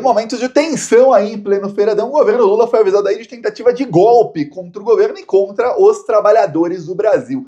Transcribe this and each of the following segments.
Momentos de tensão aí em pleno feriadão, o governo Lula foi avisado aí de tentativa de golpe contra o governo e contra os trabalhadores do Brasil.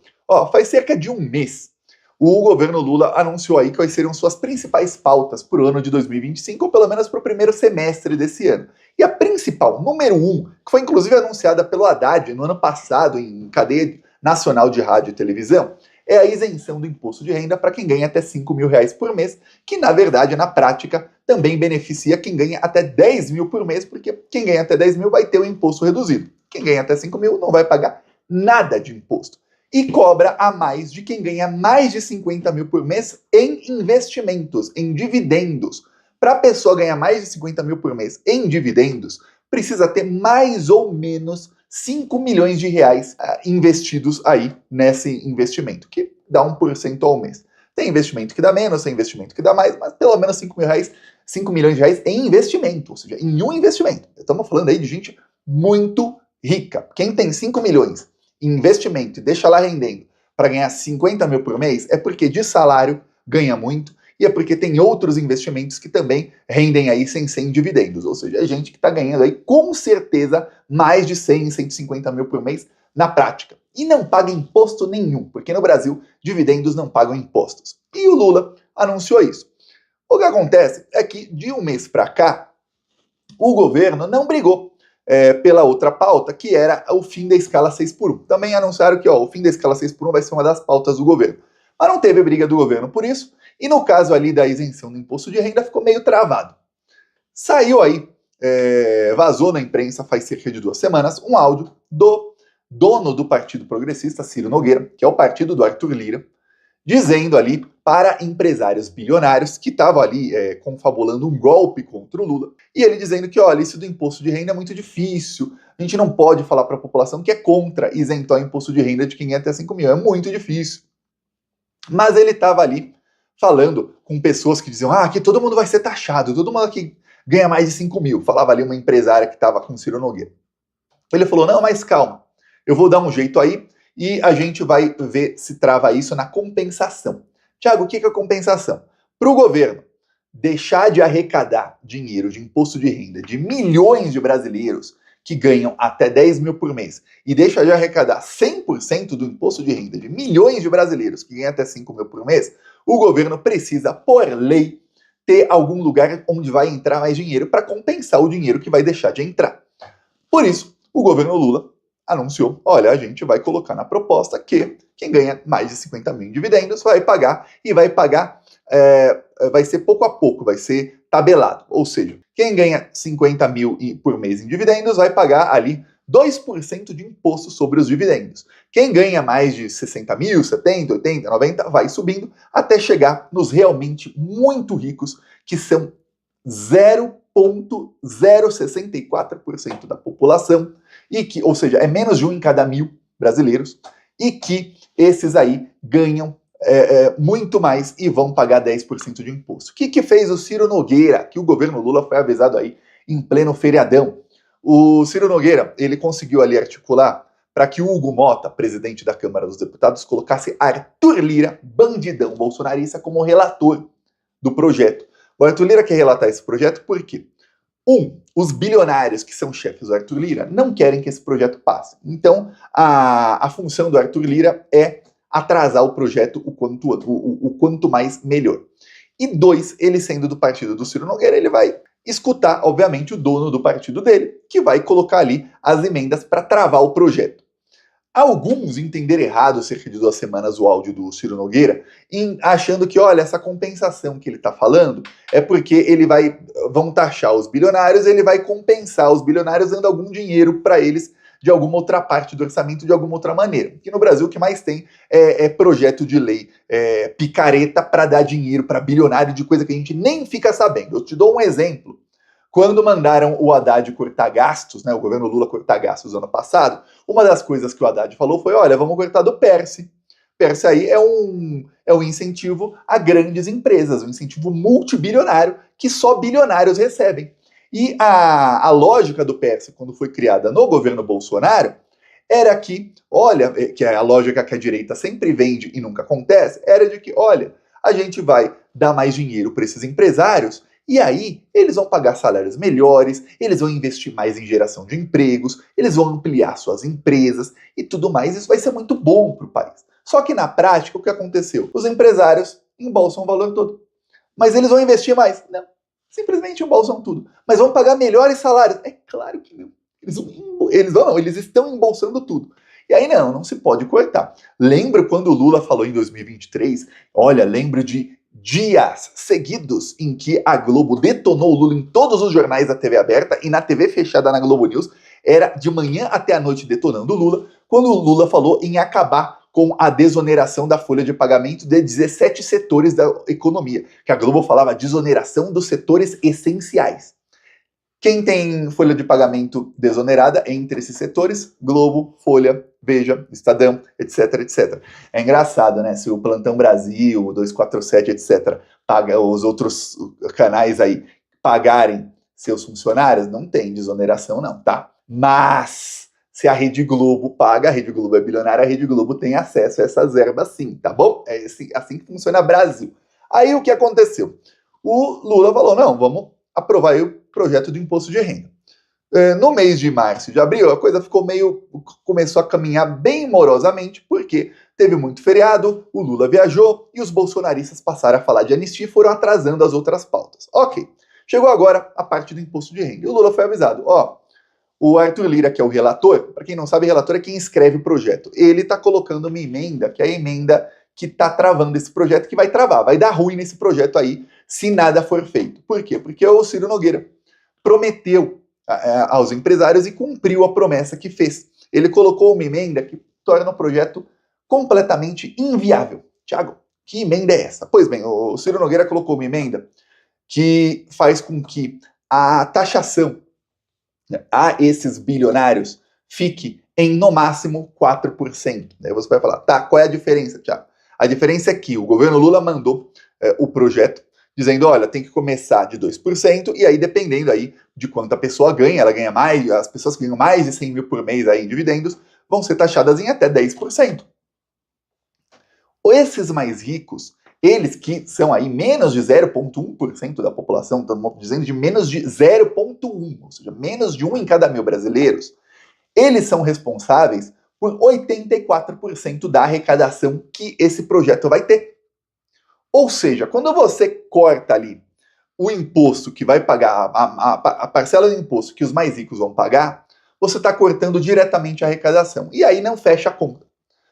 Faz cerca de um mês, o governo Lula anunciou aí quais seriam suas principais pautas para o ano de 2025, ou pelo menos para o primeiro semestre desse ano. E a principal, número 1, que foi inclusive anunciada pelo Haddad no ano passado em cadeia nacional de rádio e televisão, é a isenção do imposto de renda para quem ganha até R$5.000 por mês, que na verdade, na prática, também beneficia quem ganha até 10 mil por mês, porque quem ganha até 10 mil vai ter o imposto reduzido. Quem ganha até 5 mil não vai pagar nada de imposto. E cobra a mais de quem ganha mais de 50 mil por mês em investimentos, em dividendos. Para a pessoa ganhar mais de 50 mil por mês em dividendos, precisa ter mais ou menos 5 milhões de reais investidos aí nesse investimento, que dá 1% ao mês. Tem investimento que dá menos, tem investimento que dá mais, mas pelo menos 5 milhões de reais em investimento, ou seja, em um investimento. Estamos falando aí de gente muito rica. Quem tem 5 milhões em investimento e deixa lá rendendo para ganhar 50 mil por mês, é porque de salário ganha muito, e é porque tem outros investimentos que também rendem aí sem dividendos, ou seja, é gente que está ganhando aí com certeza mais de 100, 150 mil por mês na prática. E não paga imposto nenhum, porque no Brasil dividendos não pagam impostos. E o Lula anunciou isso. O que acontece é que de um mês para cá, o governo não brigou pela outra pauta, que era o fim da escala 6x1. Também anunciaram que o fim da escala 6x1 vai ser uma das pautas do governo. Mas não teve briga do governo por isso, e no caso ali da isenção do imposto de renda ficou meio travado. Saiu aí, vazou na imprensa faz cerca de 2 semanas, um áudio do dono do Partido Progressista, Ciro Nogueira, que é o partido do Arthur Lira, dizendo ali para empresários bilionários que estavam ali confabulando um golpe contra o Lula, e ele dizendo que, olha, isso do imposto de renda é muito difícil, a gente não pode falar para a população que é contra isentar o imposto de renda de quem ganha até 5 mil, é muito difícil. Mas ele estava ali falando com pessoas que diziam, que todo mundo vai ser taxado, todo mundo que ganha mais de 5 mil, falava ali uma empresária que estava com o Ciro Nogueira. Ele falou, não, mas calma, eu vou dar um jeito aí, e a gente vai ver se trava isso na compensação. Tiago, o que é a compensação? Para o governo deixar de arrecadar dinheiro de imposto de renda de milhões de brasileiros que ganham até 10 mil por mês e deixa de arrecadar 100% do imposto de renda de milhões de brasileiros que ganham até 5 mil por mês, o governo precisa, por lei, ter algum lugar onde vai entrar mais dinheiro para compensar o dinheiro que vai deixar de entrar. Por isso, o governo Lula anunciou, olha, a gente vai colocar na proposta que quem ganha mais de 50 mil em dividendos vai pagar, e vai pagar, vai ser pouco a pouco, vai ser tabelado. Ou seja, quem ganha 50 mil por mês em dividendos vai pagar ali 2% de imposto sobre os dividendos. Quem ganha mais de 60 mil, 70, 80, 90, vai subindo até chegar nos realmente muito ricos, que são 0,064% da população, e que, ou seja, é menos de 1 em cada 1.000 brasileiros, e que esses aí ganham muito mais e vão pagar 10% de imposto. O que fez o Ciro Nogueira, que o governo Lula foi avisado aí em pleno feriadão? O Ciro Nogueira, ele conseguiu ali articular para que o Hugo Mota, presidente da Câmara dos Deputados, colocasse Arthur Lira, bandidão bolsonarista, como relator do projeto. O Arthur Lira quer relatar esse projeto por quê? Os bilionários que são chefes do Arthur Lira não querem que esse projeto passe. Então, a função do Arthur Lira é atrasar o projeto o quanto mais melhor. E 2, ele sendo do partido do Ciro Nogueira, ele vai escutar, obviamente, o dono do partido dele, que vai colocar ali as emendas para travar o projeto. Alguns entenderam errado, cerca de 2 semanas, o áudio do Ciro Nogueira, achando que, olha, essa compensação que ele está falando é porque vão taxar os bilionários, ele vai compensar os bilionários dando algum dinheiro para eles de alguma outra parte do orçamento, de alguma outra maneira. Que no Brasil o que mais tem é projeto de lei picareta para dar dinheiro para bilionário de coisa que a gente nem fica sabendo. Eu te dou um exemplo. Quando mandaram o Haddad cortar gastos, o governo Lula cortar gastos ano passado, uma das coisas que o Haddad falou foi, olha, vamos cortar do PERSE. PERSE aí é um incentivo a grandes empresas, um incentivo multibilionário que só bilionários recebem. E a lógica do PERSE, quando foi criada no governo Bolsonaro, era que, olha, que é a lógica que a direita sempre vende e nunca acontece, era de que, olha, a gente vai dar mais dinheiro para esses empresários, E aí, eles vão pagar salários melhores, eles vão investir mais em geração de empregos, eles vão ampliar suas empresas e tudo mais. Isso vai ser muito bom para o país. Só que na prática, o que aconteceu? Os empresários embolsam o valor todo. Mas eles vão investir mais? Não. Simplesmente embolsam tudo. Mas vão pagar melhores salários? É claro que não. Eles estão embolsando tudo. E aí não se pode cortar. Lembro quando o Lula falou em 2023, olha, lembro de dias seguidos em que a Globo detonou o Lula em todos os jornais da TV aberta e na TV fechada na Globo News, era de manhã até a noite detonando o Lula, quando o Lula falou em acabar com a desoneração da folha de pagamento de 17 setores da economia, que a Globo falava desoneração dos setores essenciais. Quem tem folha de pagamento desonerada entre esses setores? Globo, Folha, Veja, Estadão, etc, etc. É engraçado, né? Se o Plantão Brasil, o 247, etc, paga, os outros canais aí pagarem seus funcionários, não tem desoneração não, tá? Mas se a Rede Globo paga, a Rede Globo é bilionária, a Rede Globo tem acesso a essas verbas sim, tá bom? É assim que funciona o Brasil. Aí o que aconteceu? O Lula falou, não, vamos aprovar aí o projeto de imposto de renda. No mês de março e de abril, a coisa começou a caminhar bem morosamente, porque teve muito feriado, o Lula viajou e os bolsonaristas passaram a falar de anistia e foram atrasando as outras pautas. Ok, chegou agora a parte do imposto de renda. E o Lula foi avisado, o Arthur Lira, que é o relator, para quem não sabe, relator é quem escreve o projeto. Ele está colocando uma emenda, que é a emenda que está travando esse projeto, que vai travar, vai dar ruim nesse projeto aí, se nada for feito. Por quê? Porque o Ciro Nogueira prometeu aos empresários e cumpriu a promessa que fez. Ele colocou uma emenda que torna o projeto completamente inviável. Tiago, que emenda é essa? Pois bem, o Ciro Nogueira colocou uma emenda que faz com que a taxação a esses bilionários fique em, no máximo, 4%. Daí você vai falar, tá, qual é a diferença, Tiago? A diferença é que o governo Lula mandou o projeto dizendo, olha, tem que começar de 2%, e aí dependendo aí de quanto a pessoa ganha, ela ganha mais, as pessoas que ganham mais de 100 mil por mês aí em dividendos, vão ser taxadas em até 10%. Esses mais ricos, eles que são aí menos de 0,1% da população, estamos dizendo de menos de 0,1%, ou seja, menos de 1 em cada 1.000 brasileiros, eles são responsáveis por 84% da arrecadação que esse projeto vai ter. Ou seja, quando você corta ali o imposto que vai pagar, a parcela do imposto que os mais ricos vão pagar, você está cortando diretamente a arrecadação. E aí não fecha a conta.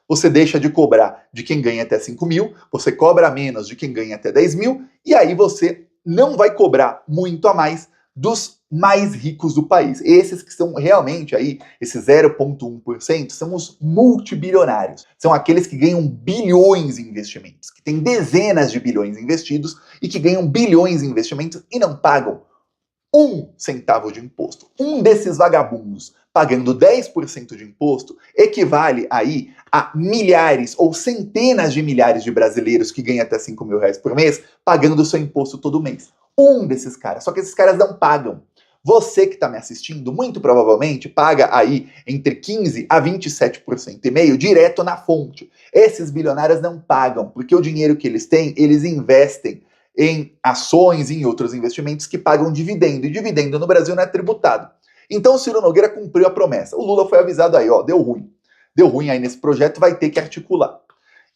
Você deixa de cobrar de quem ganha até 5 mil, você cobra menos de quem ganha até 10 mil, e aí você não vai cobrar muito a mais dos mais ricos do país. Esses que são realmente aí, esses 0,1%, são os multibilionários. São aqueles que ganham bilhões em investimentos, que têm dezenas de bilhões investidos e que ganham bilhões em investimentos e não pagam 1 centavo de imposto. Um desses vagabundos pagando 10% de imposto equivale aí a milhares ou centenas de milhares de brasileiros que ganham até 5 mil reais por mês pagando o seu imposto todo mês. Um desses caras, só que esses caras não pagam. Você que está me assistindo, muito provavelmente paga aí entre 15% a 27,5% direto na fonte. Esses bilionários não pagam, porque o dinheiro que eles têm, eles investem em ações e em outros investimentos que pagam dividendo, e dividendo no Brasil não é tributado. Então o Ciro Nogueira cumpriu a promessa. O Lula foi avisado aí, deu ruim. Deu ruim aí nesse projeto, vai ter que articular.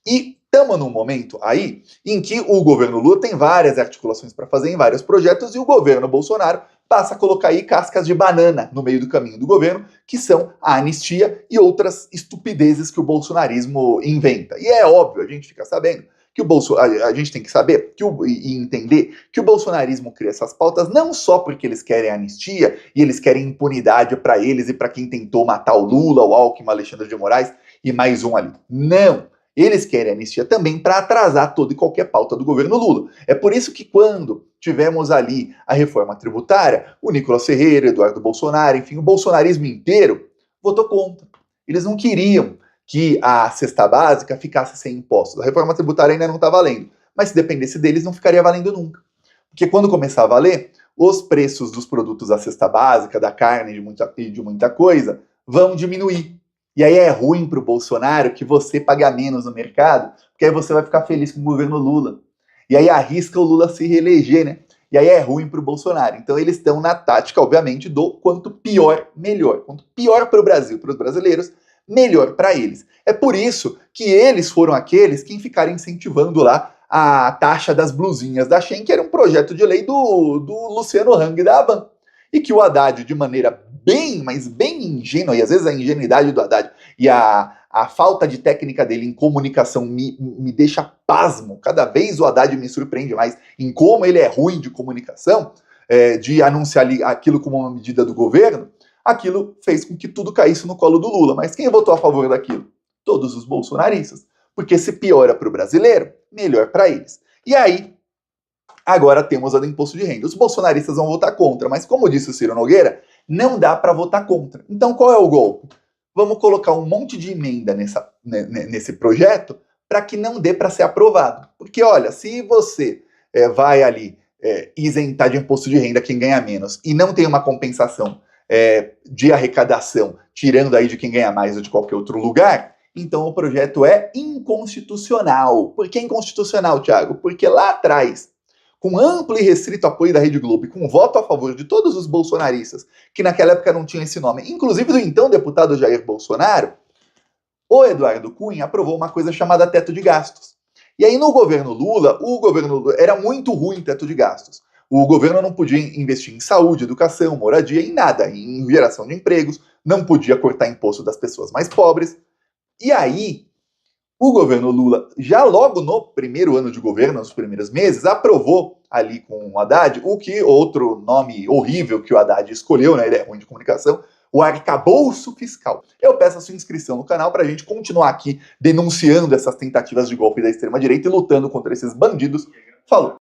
E estamos num momento aí em que o governo Lula tem várias articulações para fazer em vários projetos e o governo Bolsonaro passa a colocar aí cascas de banana no meio do caminho do governo, que são a anistia e outras estupidezes que o bolsonarismo inventa. E é óbvio, a gente fica sabendo que a gente tem que saber e entender que o bolsonarismo cria essas pautas não só porque eles querem anistia e eles querem impunidade para eles e para quem tentou matar o Lula, o Alckmin, o Alexandre de Moraes e mais um ali. Não! Eles querem anistia também para atrasar toda e qualquer pauta do governo Lula. É por isso que quando tivemos ali a reforma tributária, o Nicolas Ferreira, Eduardo Bolsonaro, enfim, o bolsonarismo inteiro votou contra. Eles não queriam que a cesta básica ficasse sem impostos. A reforma tributária ainda não está valendo, mas se dependesse deles não ficaria valendo nunca. Porque quando começar a valer, os preços dos produtos da cesta básica, da carne e de muita coisa, vão diminuir. E aí é ruim para o Bolsonaro que você pague menos no mercado, porque aí você vai ficar feliz com o governo Lula. E aí arrisca o Lula se reeleger, né? E aí é ruim para o Bolsonaro. Então eles estão na tática, obviamente, do quanto pior, melhor. Quanto pior para o Brasil, para os brasileiros, melhor para eles. É por isso que eles foram aqueles que ficaram incentivando lá a taxa das blusinhas da Shein, que era um projeto de lei do Luciano Hang da Havan. E que o Haddad, de maneira bem, mas bem ingênua, e às vezes a ingenuidade do Haddad e a falta de técnica dele em comunicação me deixa pasmo. Cada vez o Haddad me surpreende mais em como ele é ruim de comunicação, de anunciar aquilo como uma medida do governo. Aquilo fez com que tudo caísse no colo do Lula. Mas quem votou a favor daquilo? Todos os bolsonaristas. Porque se piora para o brasileiro, melhor para eles. E aí, agora temos a do imposto de renda. Os bolsonaristas vão votar contra, mas como disse o Ciro Nogueira, não dá para votar contra. Então qual é o golpe? Vamos colocar um monte de emenda nesse projeto para que não dê para ser aprovado. Porque olha, se você vai ali isentar de imposto de renda quem ganha menos e não tem uma compensação de arrecadação, tirando aí de quem ganha mais ou de qualquer outro lugar, então o projeto é inconstitucional. Por que inconstitucional, Thiago? Porque lá atrás, com amplo e restrito apoio da Rede Globo e com voto a favor de todos os bolsonaristas, que naquela época não tinham esse nome, inclusive do então deputado Jair Bolsonaro, o Eduardo Cunha aprovou uma coisa chamada teto de gastos. E aí no governo Lula, era muito ruim teto de gastos. O governo não podia investir em saúde, educação, moradia, em nada, em geração de empregos, não podia cortar imposto das pessoas mais pobres. E aí, o governo Lula, já logo no primeiro ano de governo, nos primeiros meses, aprovou ali com o Haddad, o que outro nome horrível que o Haddad escolheu, né? Ele é ruim de comunicação, o arcabouço fiscal. Eu peço a sua inscrição no canal para a gente continuar aqui denunciando essas tentativas de golpe da extrema-direita e lutando contra esses bandidos. Falou!